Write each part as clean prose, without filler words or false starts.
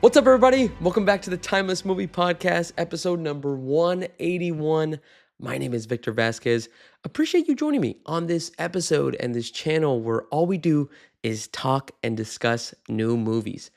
What's up, everybody? Welcome back to the Timeless Movie Podcast, episode number 181. My name is Victor Vasquez. Appreciate you joining me on this episode and this channel where all we do is talk and discuss new movies.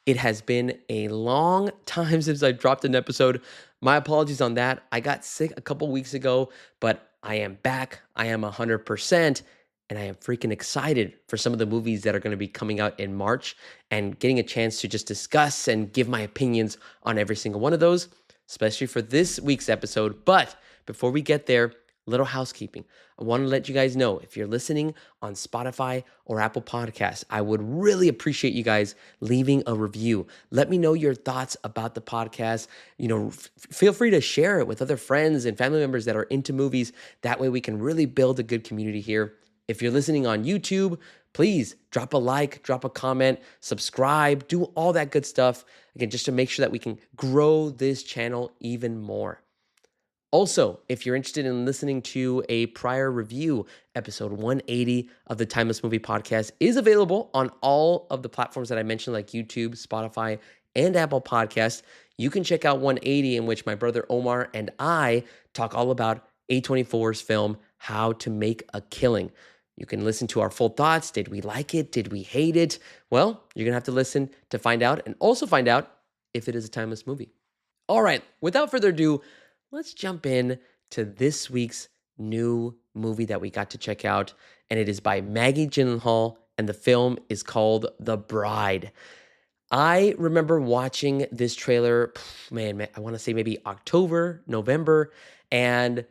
It has been a long time since I dropped an episode. My apologies on that. I got sick a couple weeks ago, but I am back. I am 100%. And I am freaking excited for some of the movies that are going to be coming out in March and getting a chance to just discuss and give my opinions on every single one of those, especially for this week's episode. But before we get there, little housekeeping. I want to let you guys know, if you're listening on Spotify or Apple Podcasts, I would really appreciate you guys leaving a review. Let me know your thoughts about the podcast. Feel free to share it with other friends and family members that are into movies. That way we can really build a good community here. If you're listening on YouTube, please drop a like, drop a comment, subscribe, do all that good stuff. Again, just to make sure that we can grow this channel even more. Also, if you're interested in listening to a prior review, episode 180 of the Timeless Movie Podcast is available on all of the platforms that I mentioned, like YouTube, Spotify, and Apple Podcasts. You can check out 180, in which my brother Omar and I talk all about A24's film, How to Make a Killing. You can listen to our full thoughts. Did we like it? Did we hate it? Well, you're going to have to listen to find out, and also find out if it is a timeless movie. All right, without further ado, let's jump in to this week's new movie that we got to check out, and it is by Maggie Gyllenhaal, and the film is called The Bride. I remember watching this trailer, I want to say maybe October, November, and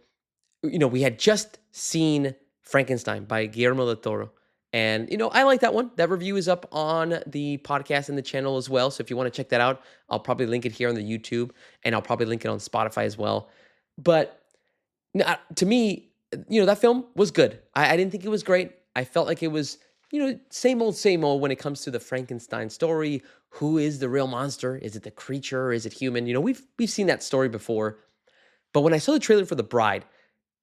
we had just seen Frankenstein by Guillermo del Toro. And, I like that one. That review is up on the podcast and the channel as well. So if you want to check that out, I'll probably link it here on the YouTube, and I'll probably link it on Spotify as well. But to me, that film was good. I didn't think it was great. I felt like it was, same old when it comes to the Frankenstein story. Who is the real monster? Is it the creature or is it human? We've seen that story before. But when I saw the trailer for The Bride,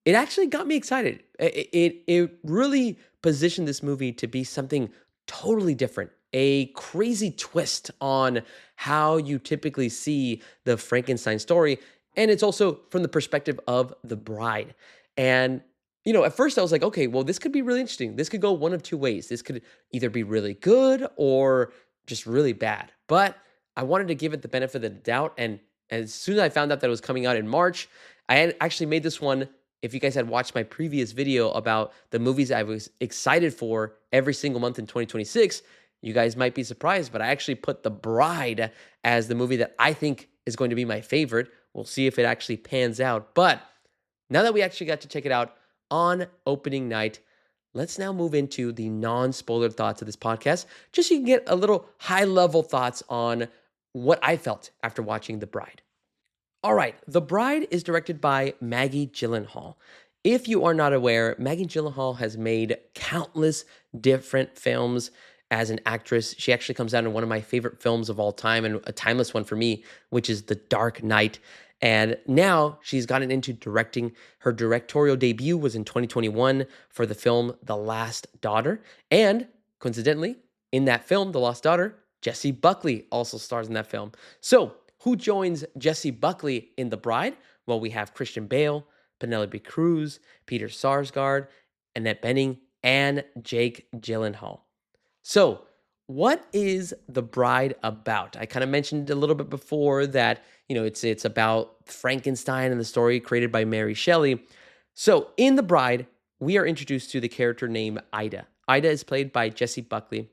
it actually got me excited. It really positioned this movie to be something totally different, a crazy twist on how you typically see the Frankenstein story. And it's also from the perspective of the bride. And, at first I was like, okay, well, this could be really interesting. This could go one of two ways. This could either be really good or just really bad. But I wanted to give it the benefit of the doubt. And as soon as I found out that it was coming out in March, I had actually made this one. If you guys had watched my previous video about the movies I was excited for every single month in 2026, you guys might be surprised, but I actually put The Bride as the movie that I think is going to be my favorite. We'll see if it actually pans out. But now that we actually got to check it out on opening night, let's now move into the non-spoiler thoughts of this podcast, just so you can get a little high-level thoughts on what I felt after watching The Bride. All right, The Bride is directed by Maggie Gyllenhaal. If you are not aware, Maggie Gyllenhaal has made countless different films as an actress. She actually comes out in one of my favorite films of all time, and a timeless one for me, which is The Dark Knight. And now she's gotten into directing. Her directorial debut was in 2021 for the film The Lost Daughter. And coincidentally, in that film, The Lost Daughter, Jessie Buckley also stars in that film. So, who joins Jessie Buckley in The Bride? Well, we have Christian Bale, Penelope Cruz, Peter Sarsgaard, Annette Bening, and Jake Gyllenhaal. So, what is The Bride about? I kind of mentioned a little bit before that, it's about Frankenstein and the story created by Mary Shelley. So, in The Bride, we are introduced to the character named Ida. Ida is played by Jessie Buckley.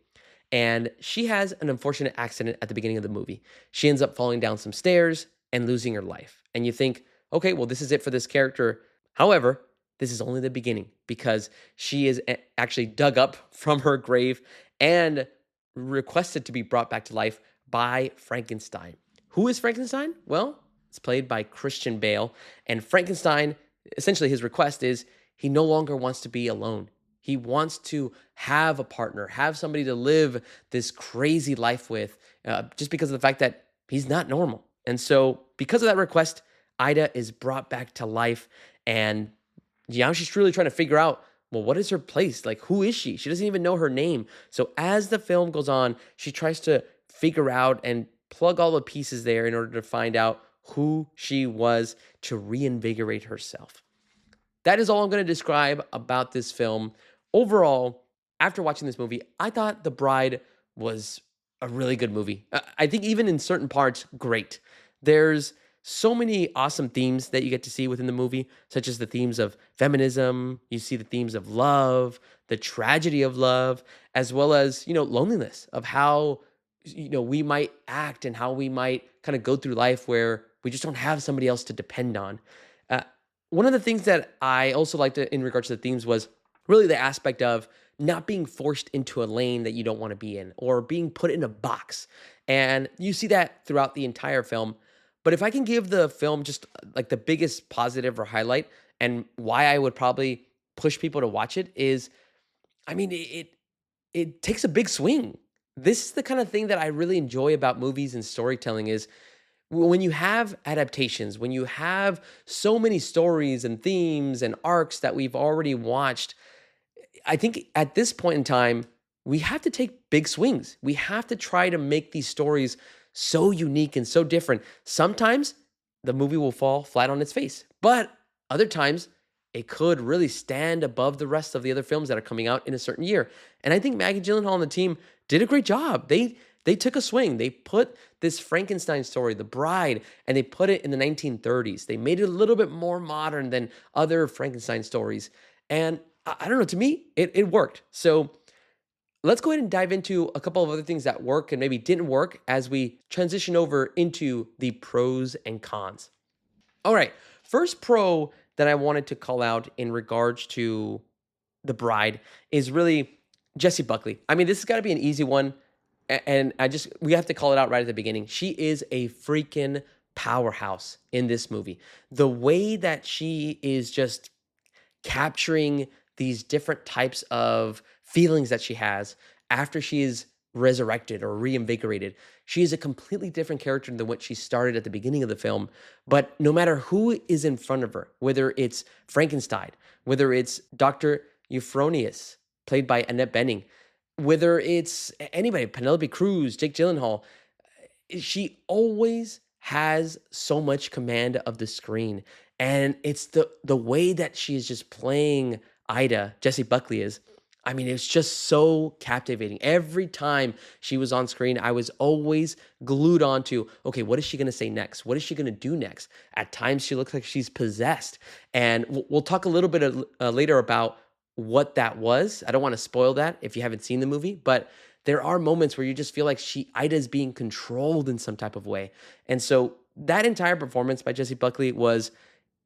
And she has an unfortunate accident at the beginning of the movie. She ends up falling down some stairs and losing her life. And you think, okay, well, this is it for this character. However, this is only the beginning, because she is actually dug up from her grave and requested to be brought back to life by Frankenstein. Who is Frankenstein? Well, it's played by Christian Bale. And Frankenstein, essentially his request is he no longer wants to be alone. He wants to have a partner, have somebody to live this crazy life with, just because of the fact that he's not normal. And so because of that request, Ida is brought back to life. And she's really trying to figure out, well, what is her place? Like, who is she? She doesn't even know her name. So as the film goes on, she tries to figure out and plug all the pieces there in order to find out who she was to reinvigorate herself. That is all I'm going to describe about this film. Overall, after watching this movie, I thought The Bride was a really good movie. I think even in certain parts, great. There's so many awesome themes that you get to see within the movie, such as the themes of feminism, you see the themes of love, the tragedy of love, as well as, loneliness, of how we might act and how we might kind of go through life where we just don't have somebody else to depend on. Uh, One of the things that I also liked in regards to the themes was really the aspect of not being forced into a lane that you don't want to be in or being put in a box. And you see that throughout the entire film. But if I can give the film just like the biggest positive or highlight and why I would probably push people to watch it is, I mean, it takes a big swing. This is the kind of thing that I really enjoy about movies and storytelling is when you have adaptations, when you have so many stories and themes and arcs that we've already watched, I think at this point in time, we have to take big swings. We have to try to make these stories so unique and so different. Sometimes the movie will fall flat on its face, but other times it could really stand above the rest of the other films that are coming out in a certain year. And I think Maggie Gyllenhaal and the team did a great job. They took a swing. They put this Frankenstein story, The Bride, and they put it in the 1930s. They made it a little bit more modern than other Frankenstein stories. And I don't know, to me, it worked. So let's go ahead and dive into a couple of other things that work and maybe didn't work as we transition over into the pros and cons. All right, first pro that I wanted to call out in regards to The Bride is really Jessie Buckley. I mean, this has got to be an easy one. And we have to call it out right at the beginning. She is a freaking powerhouse in this movie. The way that she is just capturing these different types of feelings that she has after she is resurrected or reinvigorated. She is a completely different character than what she started at the beginning of the film. But no matter who is in front of her, whether it's Frankenstein, whether it's Dr. Euphonious, played by Annette Bening, whether it's anybody, Penelope Cruz, Jake Gyllenhaal, she always has so much command of the screen. And it's the way that she is just playing Ida, Jessie Buckley is. I mean, it's just so captivating. Every time she was on screen, I was always glued on to, okay, what is she going to say next? What is she going to do next? At times, she looks like she's possessed. And we'll talk a little bit later about what that was. I don't want to spoil that if you haven't seen the movie, but there are moments where you just feel like Ida's being controlled in some type of way. And so that entire performance by Jessie Buckley was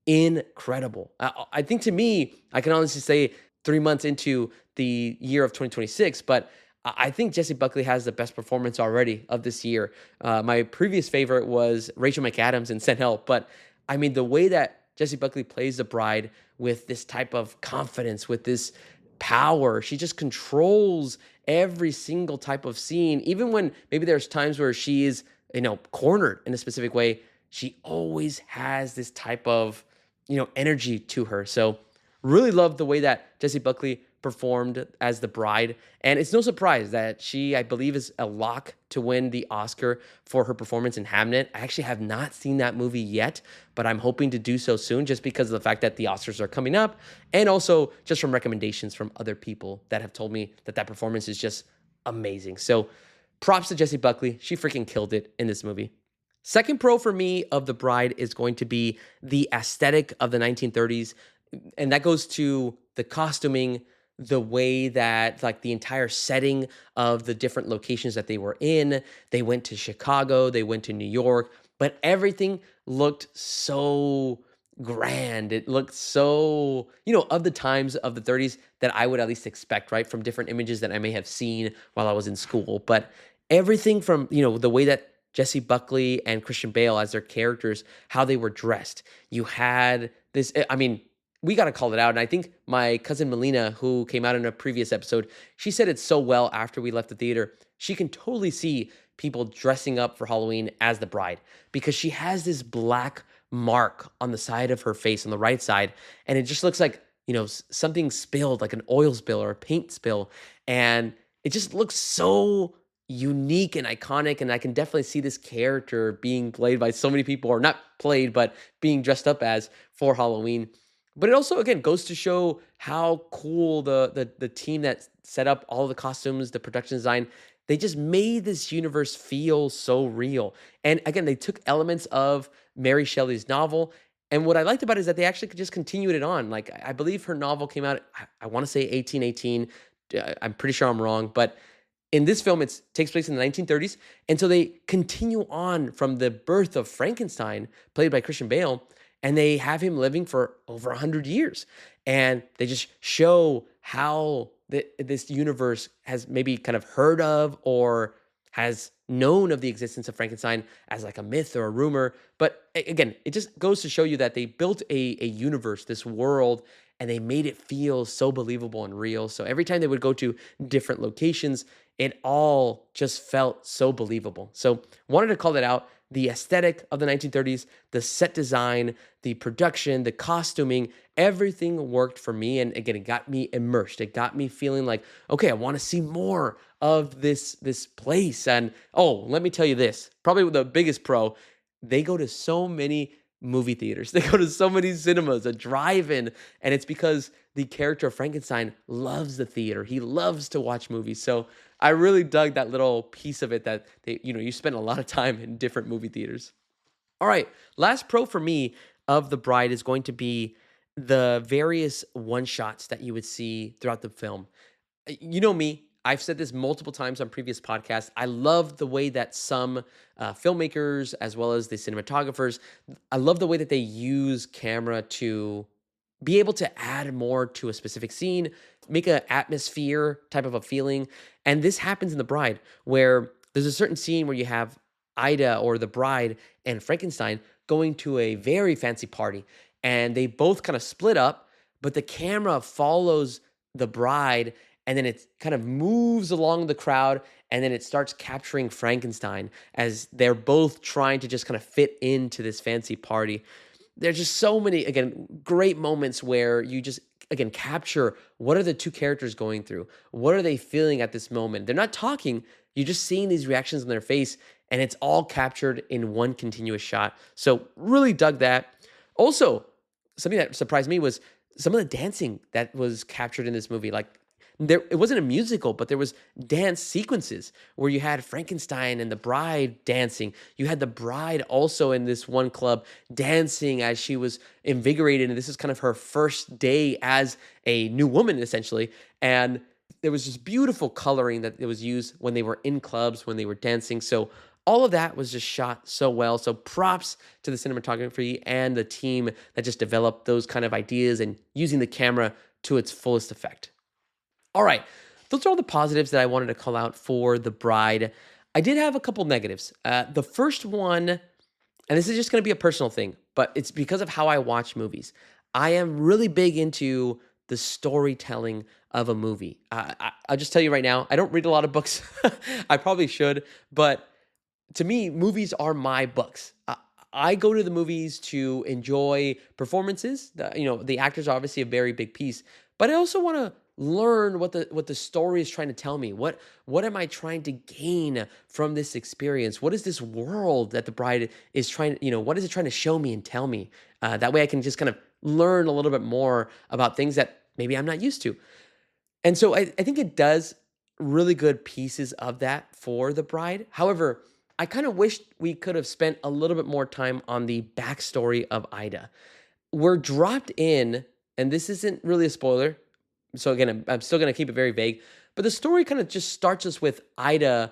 incredible. I think to me, I can honestly say 3 months into the year of 2026, but I think Jessie Buckley has the best performance already of this year. My previous favorite was Rachel McAdams in Send Help, but I mean, the way that Jessie Buckley plays the bride with this type of confidence, with this power, she just controls every single type of scene. Even when maybe there's times where she is, cornered in a specific way, she always has this type of, energy to her. So really love the way that Jessie Buckley performed as the bride. And it's no surprise that she, I believe, is a lock to win the Oscar for her performance in Hamnet. I actually have not seen that movie yet, but I'm hoping to do so soon just because of the fact that the Oscars are coming up and also just from recommendations from other people that have told me that performance is just amazing. So props to Jessie Buckley. She freaking killed it in this movie. Second pro for me of The Bride is going to be the aesthetic of the 1930s. And that goes to the costuming, the way that like the entire setting of the different locations that they were in. They went to Chicago, they went to New York, but everything looked so grand. It looked so, of the times of the 30s that I would at least expect, right? From different images that I may have seen while I was in school. But everything from, the way that Jessie Buckley and Christian Bale as their characters, how they were dressed. You had this, I mean, we got to call it out. And I think my cousin Melina, who came out in a previous episode, she said it so well after we left the theater. She can totally see people dressing up for Halloween as the bride because she has this black mark on the side of her face, on the right side. And it just looks like, something spilled, like an oil spill or a paint spill. And it just looks so unique and iconic, and I can definitely see this character being played by so many people, or not played, but being dressed up as for Halloween. But it also, again, goes to show how cool the team that set up all the costumes, the production design, they just made this universe feel so real. And again, they took elements of Mary Shelley's novel. And what I liked about it is that they actually could just continued it on. Like I believe her novel came out, I want to say 1818. I'm pretty sure I'm wrong, but in this film, it takes place in the 1930s. And so they continue on from the birth of Frankenstein, played by Christian Bale, and they have him living for over 100 years. And they just show how this universe has maybe kind of heard of or has known of the existence of Frankenstein as like a myth or a rumor. But again, it just goes to show you that they built a universe, this world, and they made it feel so believable and real. So every time they would go to different locations, it all just felt so believable. So wanted to call that out. The aesthetic of the 1930s, the set design, the production, the costuming, everything worked for me. And again, it got me immersed. It got me feeling like, okay, I want to see more of this place. And oh, let me tell you this, probably the biggest pro, they go to so many movie theaters. They go to so many cinemas, a drive-in, and it's because the character of Frankenstein loves the theater. He loves to watch movies. So I really dug that little piece of it that you spend a lot of time in different movie theaters. All right, last pro for me of The Bride is going to be the various one-shots that you would see throughout the film. You know me, I've said this multiple times on previous podcasts. I love the way that some filmmakers, as well as the cinematographers, I love the way that they use camera to be able to add more to a specific scene, make an atmosphere type of a feeling. And this happens in The Bride, where there's a certain scene where you have Ida, or the bride, and Frankenstein going to a very fancy party. And they both kind of split up, but the camera follows the bride, and then it kind of moves along the crowd, and then it starts capturing Frankenstein as they're both trying to just kind of fit into this fancy party. There's just so many, again, great moments where you just, again, capture what are the two characters going through? What are they feeling at this moment? They're not talking. You're just seeing these reactions on their face, and it's all captured in one continuous shot. So really dug that. Also, something that surprised me was some of the dancing that was captured in this movie. Like, it wasn't a musical, but there was dance sequences where you had Frankenstein and the bride dancing. You had the bride also in this one club dancing as she was invigorated. And this is kind of her first day as a new woman, essentially. And there was just beautiful coloring that it was used when they were in clubs, when they were dancing. So all of that was just shot so well. So props to the cinematography and the team that just developed those kind of ideas and using the camera to its fullest effect. All right, those are all the positives that I wanted to call out for The Bride. I did have a couple negatives. The first one, and this is just going to be a personal thing, but it's because of how I watch movies. I am really big into the storytelling of a movie. I'll just tell you right now, I don't read a lot of books. I probably should, but to me, movies are my books. I go to the movies to enjoy performances. The actors are obviously a very big piece, but I also want to learn what the story is trying to tell me. What am I trying to gain from this experience? What is this world that The Bride is trying, what is it trying to show me and tell me? That way I can just kind of learn a little bit more about things that maybe I'm not used to. And so I think it does really good pieces of that for The Bride. However, I kind of wish we could have spent a little bit more time on the backstory of Ida. We're dropped in, and this isn't really a spoiler, so again, I'm still going to keep it very vague, but the story kind of just starts us with Ida,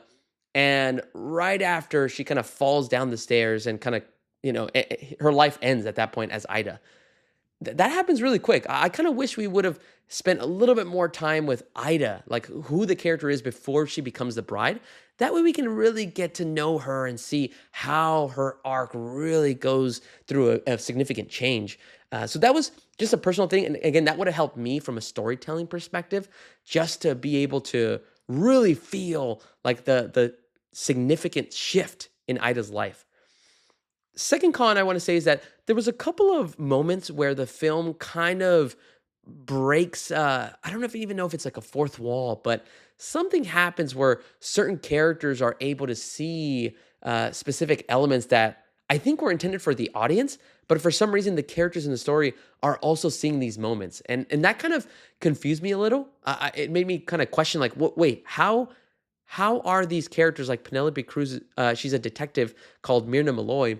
and right after she kind of falls down the stairs and kind of, her life ends at that point as Ida. That happens really quick. I kind of wish we would have spent a little bit more time with Ida, like who the character is before she becomes the bride. That way we can really get to know her and see how her arc really goes through a significant change. So that was just a personal thing. And again, that would have helped me from a storytelling perspective, just to be able to really feel like the significant shift in Ida's life. Second con I want to say is that there was a couple of moments where the film kind of breaks, I don't even know if it's like a fourth wall, but something happens where certain characters are able to see specific elements that I think were intended for the audience, but for some reason the characters in the story are also seeing these moments, and that kind of confused me a little. It made me kind of question, like, wait, how are these characters like Penelope Cruz? She's a detective called Myrna Malloy.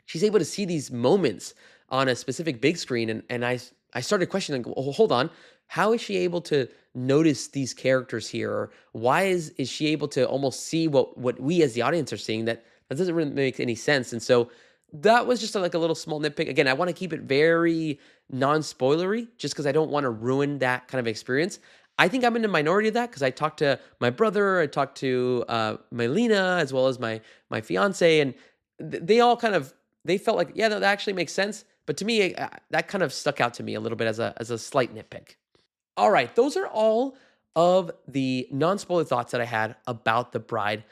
She's able to see these moments on a specific big screen, and I started questioning, oh, hold on, how is she able to notice these characters here? Or why is she able to almost see what we as the audience are seeing? That doesn't really make any sense. And so that was just like a little small nitpick. Again, I want to keep it very non-spoilery, just because I don't want to ruin that kind of experience. I think I'm in the minority of that because I talked to my brother, I talked to my Lena, as well as my fiance, and they all kind of they felt like, yeah, that actually makes sense. But to me, that kind of stuck out to me a little bit as a slight nitpick. All right, those are all of the non-spoiler thoughts that I had about The Bride.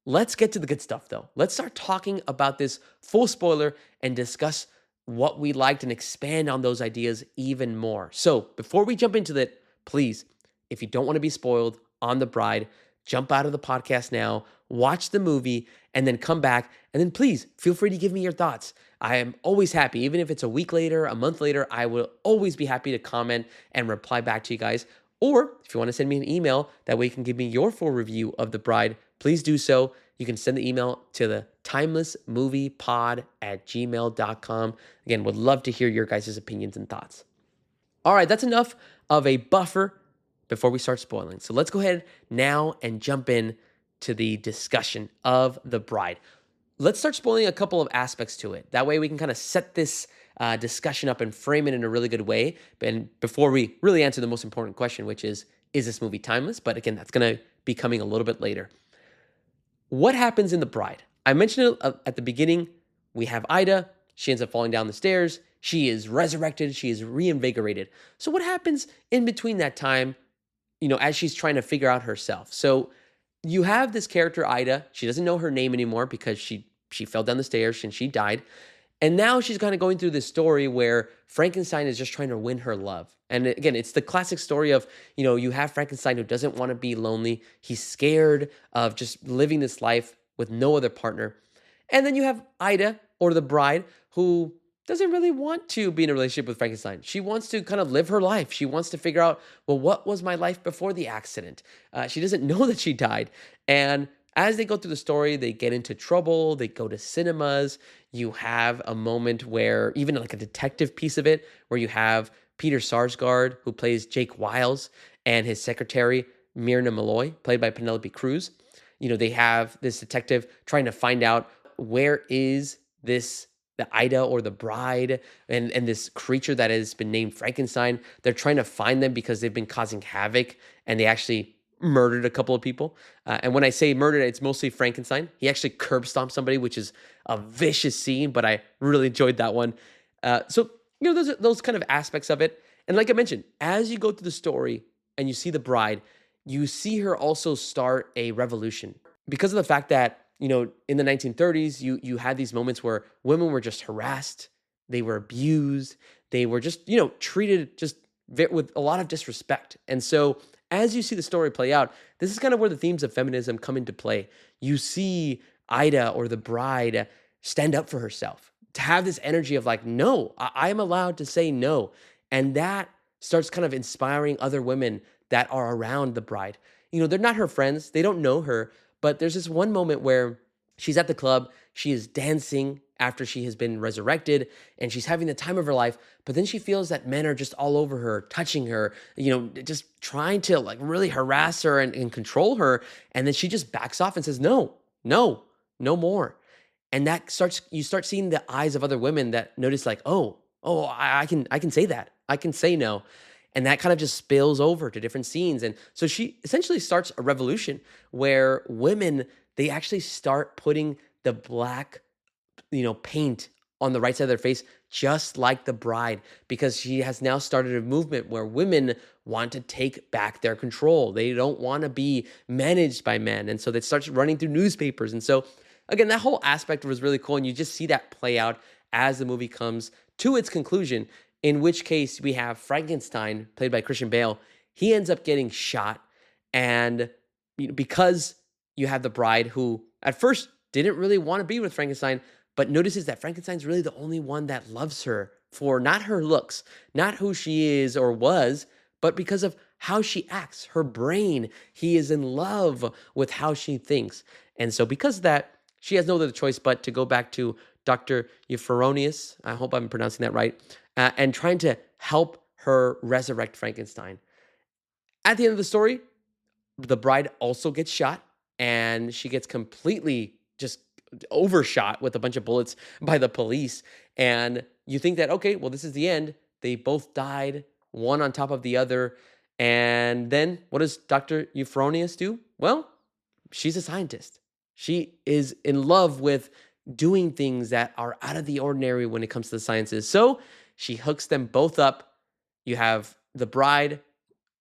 Let's get to the good stuff, though. Let's start talking about this full spoiler and discuss what we liked and expand on those ideas even more. So, before we jump into that, please, if you don't want to be spoiled on The Bride, jump out of the podcast now, watch the movie, and then come back. And then please feel free to give me your thoughts. I am always happy, even if it's a week later, a month later, I will always be happy to comment and reply back to you guys. Or if you want to send me an email, that way you can give me your full review of The Bride, please do so. You can send the email to the timelessmoviepod@gmail.com. Again, would love to hear your guys' opinions and thoughts. All right, that's enough of a buffer before we start spoiling. So let's go ahead now and jump in to the discussion of The Bride. Let's start spoiling a couple of aspects to it. That way we can kind of set this discussion up and frame it in a really good way. And before we really answer the most important question, which is this movie timeless? But again, that's going to be coming a little bit later. What happens in The Bride? I mentioned it at the beginning. We have Ida. She ends up falling down the stairs. She is resurrected. She is reinvigorated. So what happens in between that time, as she's trying to figure out herself? So you have this character, Ida. She doesn't know her name anymore because she fell down the stairs and she died. And now she's kind of going through this story where Frankenstein is just trying to win her love. And again, it's the classic story of, you have Frankenstein who doesn't want to be lonely. He's scared of just living this life with no other partner. And then you have Ida, or the bride, who doesn't really want to be in a relationship with Frankenstein. She wants to kind of live her life. She wants to figure out, well, what was my life before the accident? She doesn't know that she died. And as they go through the story, they get into trouble. They go to cinemas. You have a moment where, even like a detective piece of it, where you have Peter Sarsgaard, who plays Jake Wiles, and his secretary, Myrna Malloy, played by Penelope Cruz. They have this detective trying to find out, where is the Ida, or the bride, and this creature that has been named Frankenstein. They're trying to find them because they've been causing havoc, and they actually murdered a couple of people. And when I say murdered, it's mostly Frankenstein. He actually curb stomped somebody, which is a vicious scene, but I really enjoyed that one. So those kind of aspects of it. And like I mentioned, as you go through the story and you see the bride, you see her also start a revolution because of the fact that, in the 1930s, you had these moments where women were just harassed, they were abused, they were just, treated just with a lot of disrespect. And so as you see the story play out, this is kind of where the themes of feminism come into play. You see Ida, or the bride, stand up for herself, to have this energy of like, no, I am allowed to say no. And that starts kind of inspiring other women that are around the bride. They're not her friends, they don't know her, but there's this one moment where she's at the club, she is dancing after she has been resurrected, and she's having the time of her life, but then she feels that men are just all over her, touching her, just trying to like really harass her and control her, and then she just backs off and says, no, no, no more. And you start seeing the eyes of other women that notice like, I can say that. I can say no. And that kind of just spills over to different scenes. And so she essentially starts a revolution where women, they actually start putting the black, paint on the right side of their face, just like the bride, because she has now started a movement where women want to take back their control. They don't want to be managed by men. And so that starts running through newspapers. And so again, that whole aspect was really cool. And you just see that play out as the movie comes to its conclusion, in which case we have Frankenstein, played by Christian Bale. He ends up getting shot, and because you have the bride who at first didn't really want to be with Frankenstein, but notices that Frankenstein's really the only one that loves her for not her looks, not who she is or was, but because of how she acts, her brain. He is in love with how she thinks. And so, because of that, she has no other choice but to go back to Dr. Euphoronius. I hope I'm pronouncing that right, and trying to help her resurrect Frankenstein. At the end of the story, the bride also gets shot, and she gets completely just overshot with a bunch of bullets by the police. And you think that, okay, well, this is the end. They both died, one on top of the other. And then what does Dr. Euphoronius do? Well, she's a scientist. She is in love with doing things that are out of the ordinary when it comes to the sciences. So she hooks them both up. You have the bride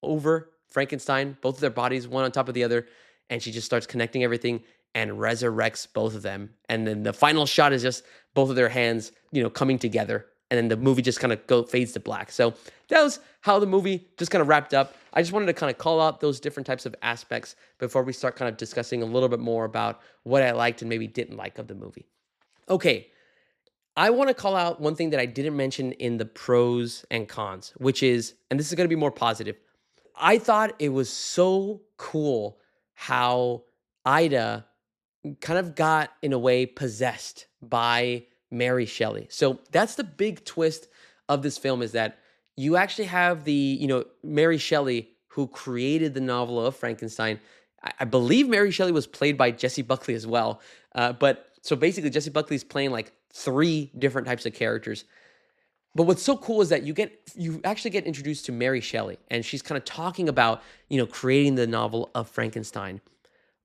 over Frankenstein, both of their bodies, one on top of the other, and she just starts connecting everything and resurrects both of them. And then the final shot is just both of their hands, coming together. And then the movie just kind of fades to black. So that was how the movie just kind of wrapped up. I just wanted to kind of call out those different types of aspects before we start kind of discussing a little bit more about what I liked and maybe didn't like of the movie. Okay, I want to call out one thing that I didn't mention in the pros and cons, which is, and this is going to be more positive, I thought it was so cool how Ida kind of got, in a way, possessed by Mary Shelley. So that's the big twist of this film, is that you actually have Mary Shelley, who created the novel of Frankenstein. I believe Mary Shelley was played by Jessie Buckley as well. But so basically Jessie Buckley is playing like 3 different types of characters. But what's so cool is that you actually get introduced to Mary Shelley, and she's kind of talking about, creating the novel of Frankenstein.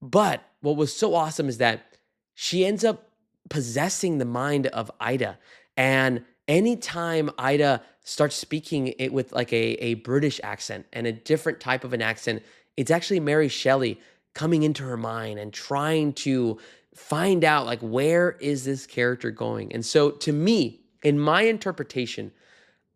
But what was so awesome is that she ends up possessing the mind of Ida. And anytime Ida starts speaking it with like a British accent and a different type of an accent, it's actually Mary Shelley coming into her mind and trying to find out, like, where is this character going? And so to me, in my interpretation,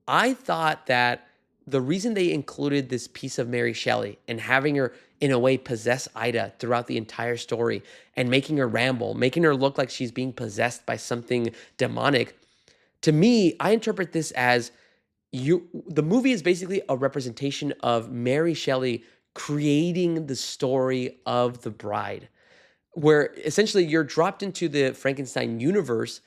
I thought that the reason they included this piece of Mary Shelley and having her, in a way, possess Ida throughout the entire story and making her ramble, making her look like she's being possessed by something demonic, to me, I interpret this as the movie is basically a representation of Mary Shelley creating the story of the bride, where essentially you're dropped into the Frankenstein universe,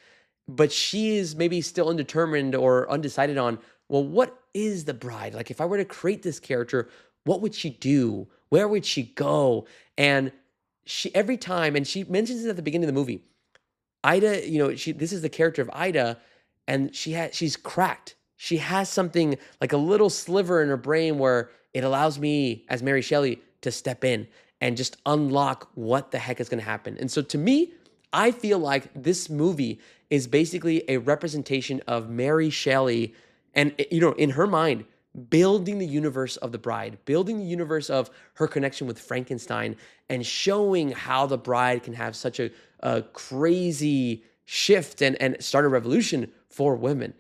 but she is maybe still undetermined or undecided on, well, what is the bride? Like, if I were to create this character, what would she do? Where would she go? And she, every time, and she mentions it at the beginning of the movie, Ida, this is the character of Ida, and she's cracked. She has something like a little sliver in her brain where it allows me, as Mary Shelley, to step in and just unlock what the heck is going to happen. And so to me, I feel like this movie is basically a representation of Mary Shelley and, in her mind, building the universe of the bride, building the universe of her connection with Frankenstein, and showing how the bride can have such a crazy shift and start a revolution for women.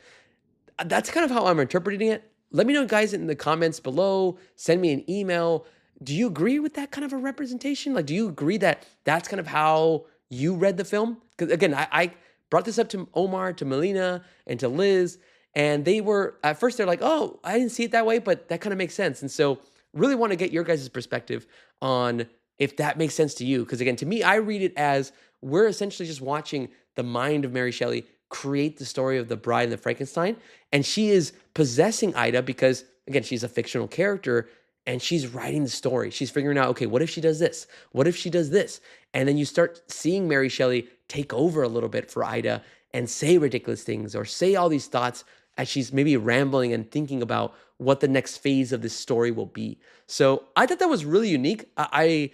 That's kind of how I'm interpreting it. Let me know, guys, in the comments below. Send me an email. Do you agree with that kind of a representation? Like, do you agree that that's kind of how you read the film? Because again, I brought this up to Omar, to Melina, and to Liz, and they were, at first they're like, oh, I didn't see it that way, but that kind of makes sense. And so really want to get your guys' perspective on if that makes sense to you. Because again, to me, I read it as we're essentially just watching the mind of Mary Shelley create the story of the bride and the Frankenstein. And she is possessing Ida because, again, she's a fictional character, and she's writing the story. She's figuring out, okay, what if she does this? What if she does this? And then you start seeing Mary Shelley take over a little bit for Ida and say ridiculous things or say all these thoughts as she's maybe rambling and thinking about what the next phase of this story will be. So I thought that was really unique. I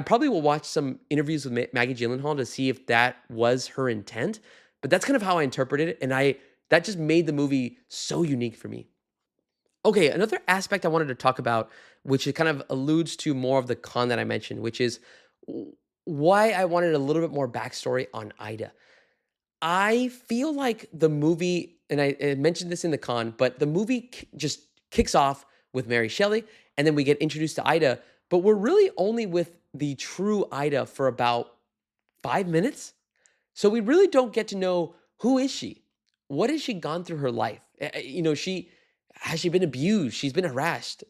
probably will watch some interviews with Maggie Gyllenhaal to see if that was her intent. But that's kind of how I interpreted it. And that just made the movie so unique for me. Okay, another aspect I wanted to talk about, which it kind of alludes to more of the con that I mentioned, which is why I wanted a little bit more backstory on Ida. I feel like the movie, and I mentioned this in the con, but the movie just kicks off with Mary Shelley, and then we get introduced to Ida, but we're really only with the true Ida for about 5 minutes. So we really don't get to know, who is she? What has she gone through her life? She has she been abused? She's been harassed.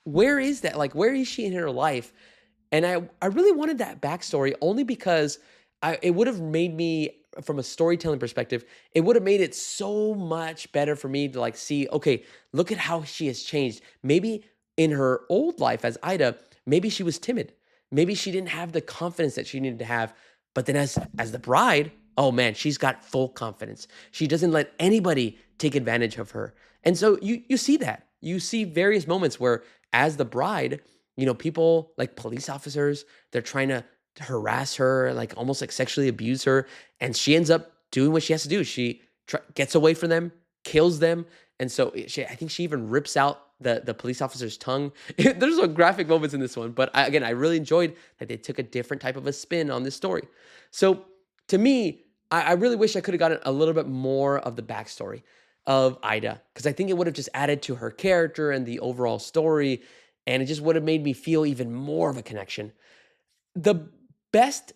Where is that? Like, where is she in her life? And I really wanted that backstory only because it would have made me, from a storytelling perspective, it would have made it so much better for me to like see, okay, look at how she has changed. Maybe in her old life as Ida, maybe she was timid. Maybe she didn't have the confidence that she needed to have. But then as the bride, oh man, she's got full confidence. She doesn't let anybody take advantage of her. And so you see that. You see various moments where as the bride, people like police officers, they're trying to harass her, like almost like sexually abuse her. And she ends up doing what she has to do. She gets away from them, kills them. And so I think she even rips out the police officer's tongue. There's some graphic moments in this one, but again, I really enjoyed that they took a different type of a spin on this story. So to me, I really wish I could have gotten a little bit more of the backstory of Ida, because I think it would have just added to her character and the overall story, and it just would have made me feel even more of a connection. The best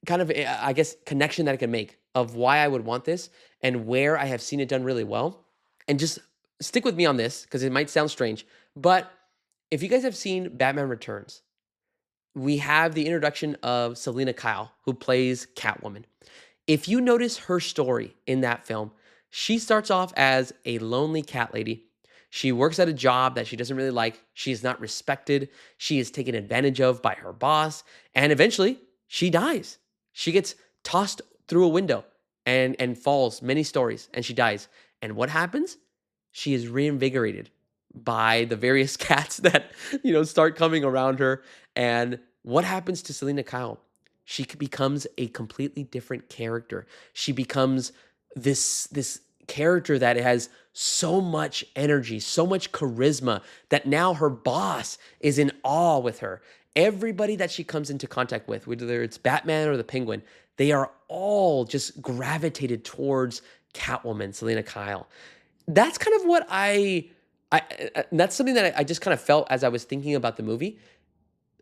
kind of, I guess, connection that I can make of why I would want this and where I have seen it done really well, and just stick with me on this because it might sound strange, but if you guys have seen Batman Returns, we have the introduction of Selena Kyle, who plays Catwoman. If you notice her story in that film, she starts off as a lonely cat lady. She works at a job that she doesn't really like. She is not respected. She is taken advantage of by her boss. And eventually, she dies. She gets tossed through a window and falls many stories, and she dies. And what happens? She is reinvigorated by the various cats that, start coming around her. And what happens to Selena Kyle? She becomes a completely different character. She becomes this character that has so much energy, so much charisma, that now her boss is in awe with her. Everybody that she comes into contact with, whether it's Batman or the Penguin, they are all just gravitated towards Catwoman, Selena Kyle. That's kind of what that's something that I just kind of felt as I was thinking about the movie.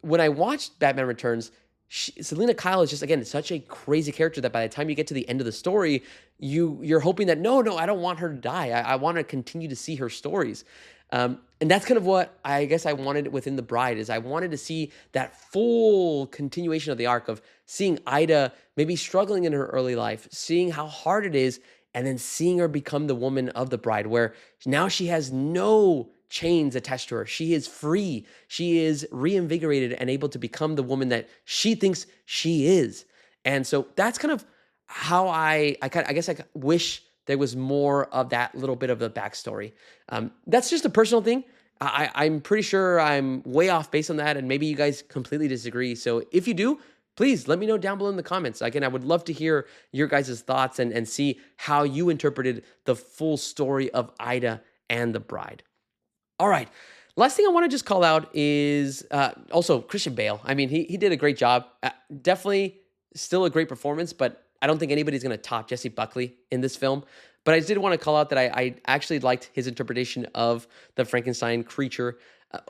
When I watched Batman Returns, Selena Kyle is just, again, such a crazy character that by the time you get to the end of the story, you're hoping that, no, I don't want her to die. I want to continue to see her stories. And that's kind of what I guess I wanted within The Bride, is I wanted to see that full continuation of the arc of seeing Ida maybe struggling in her early life, seeing how hard it is, and then seeing her become the woman of the bride, where now she has no chains attached to her. She is free. She is reinvigorated and able to become the woman that she thinks she is. And so that's kind of how I wish there was more of that little bit of the backstory. That's just a personal thing. I'm pretty sure I'm way off based on that, and maybe you guys completely disagree. So if you do, please let me know down below in the comments. Again, I would love to hear your guys' thoughts and see how you interpreted the full story of Ida and the Bride. All right. Last thing I want to just call out is also Christian Bale. I mean, he did a great job. Definitely still a great performance, but I don't think anybody's going to top Jessie Buckley in this film. But I did want to call out that I actually liked his interpretation of the Frankenstein creature.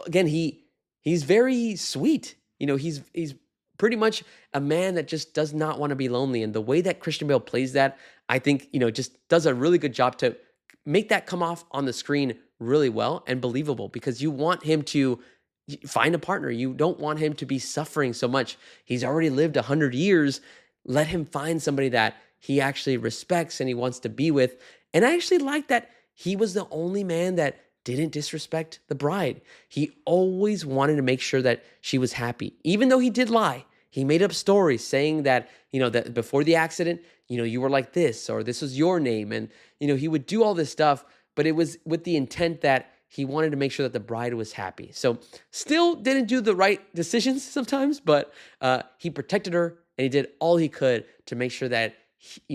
Again, he's very sweet. He's pretty much a man that just does not want to be lonely. And the way that Christian Bale plays that, I think, just does a really good job to make that come off on the screen really well and believable, because you want him to find a partner. You don't want him to be suffering so much. He's already lived 100 years. Let him find somebody that he actually respects and he wants to be with. And I actually like that he was the only man that didn't disrespect the bride. He always wanted to make sure that she was happy. Even though he did lie, he made up stories saying that, that before the accident, you were like this, or this was your name. And, he would do all this stuff, but it was with the intent that he wanted to make sure that the bride was happy. So still didn't do the right decisions sometimes, but he protected her and he did all he could to make sure that,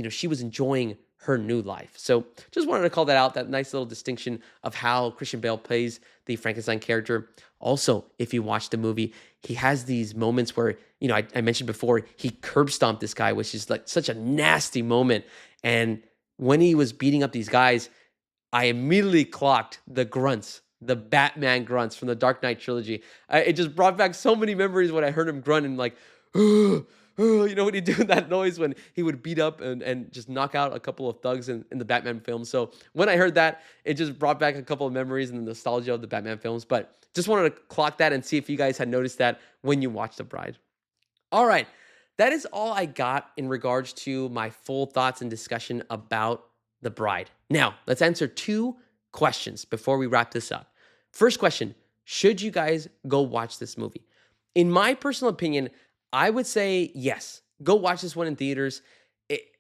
she was enjoying her new life. So just wanted to call that out, that nice little distinction of how Christian Bale plays the Frankenstein character. Also, if you watch the movie, he has these moments where, I mentioned before, he curb stomped this guy, which is like such a nasty moment. And when he was beating up these guys, I immediately clocked the grunts the Batman grunts from the Dark Knight trilogy. It just brought back so many memories when I heard him grunt and like, you know, when he do that noise when he would beat up and just knock out a couple of thugs in the Batman films. So when I heard that, it just brought back a couple of memories and the nostalgia of the Batman films. But just wanted to clock that and see if you guys had noticed that when you watched The Bride. All right. That is all I got in regards to my full thoughts and discussion about The Bride. Now, let's answer two questions before we wrap this up. First question, should you guys go watch this movie? In my personal opinion, I would say yes. Go watch this one in theaters.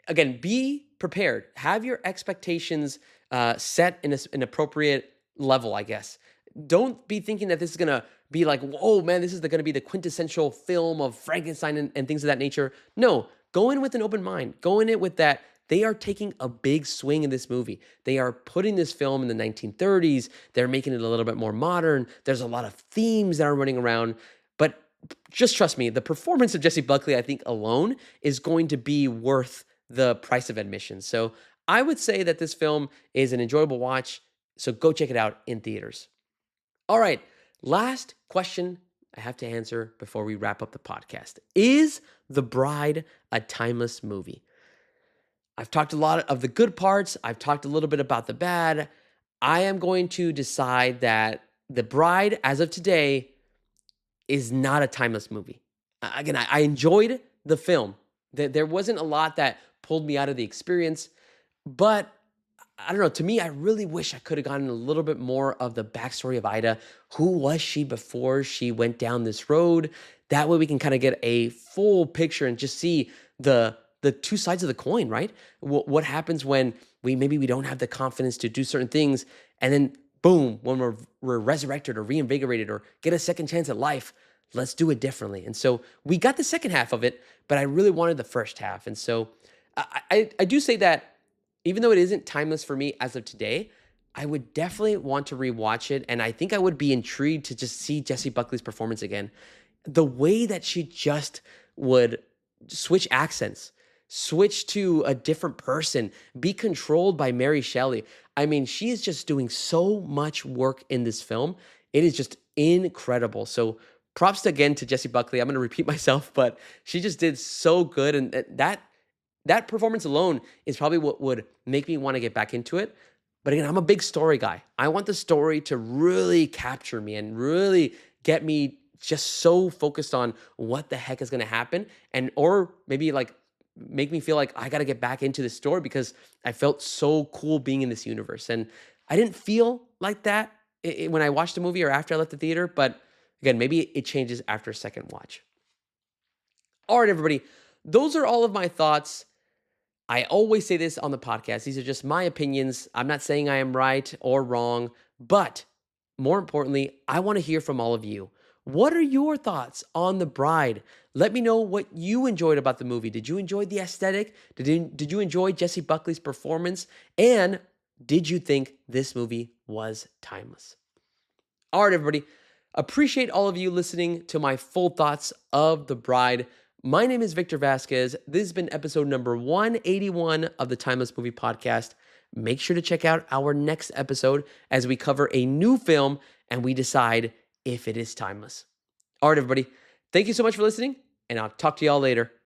Again, be prepared. Have your expectations set in an appropriate level, I guess. Don't be thinking that this is going to be like, whoa, man, this is going to be the quintessential film of Frankenstein and things of that nature. No, go in with an open mind. Go in it with that they are taking a big swing in this movie. They are putting this film in the 1930s. They're making it a little bit more modern. There's a lot of themes that are running around. But just trust me, the performance of Jessie Buckley, I think alone is going to be worth the price of admission. So I would say that this film is an enjoyable watch. So go check it out in theaters. All right, last question I have to answer before we wrap up the podcast. Is The Bride a timeless movie? I've talked a lot of the good parts. I've talked a little bit about the bad. I am going to decide that The Bride, as of today, is not a timeless movie. Again, I enjoyed the film. There wasn't a lot that pulled me out of the experience, but I don't know. To me, I really wish I could have gotten a little bit more of the backstory of Ida. Who was she before she went down this road? That way we can kind of get a full picture and just see the two sides of the coin, right? What happens when we don't have the confidence to do certain things, and then boom, when we're resurrected or reinvigorated or get a second chance at life, let's do it differently. And so we got the second half of it, but I really wanted the first half. And so I do say that even though it isn't timeless for me as of today, I would definitely want to rewatch it. And I think I would be intrigued to just see Jessie Buckley's performance again. The way that she just would switch accents, switch to a different person, be controlled by Mary Shelley. I mean, she is just doing so much work in this film. It is just incredible. So props again to Jessie Buckley. I'm going to repeat myself, but she just did so good. And that performance alone is probably what would make me want to get back into it. But again, I'm a big story guy. I want the story to really capture me and really get me just so focused on what the heck is going to happen, or maybe like make me feel like I got to get back into the story because I felt so cool being in this universe. And I didn't feel like that when I watched the movie or after I left the theater. But again, maybe it changes after a second watch. All right, everybody. Those are all of my thoughts. I always say this on the podcast. These are just my opinions. I'm not saying I am right or wrong, but more importantly, I want to hear from all of you. What are your thoughts on The Bride? Let me know what you enjoyed about the movie. Did you enjoy the aesthetic? Did you enjoy Jessie Buckley's performance? And did you think this movie was timeless? All right, everybody. Appreciate all of you listening to my full thoughts of The Bride. My name is Victor Vasquez. This has been episode number 181 of the Timeless Movie Podcast. Make sure to check out our next episode as we cover a new film and we decide if it is timeless. All right, everybody. Thank you so much for listening, and I'll talk to y'all later.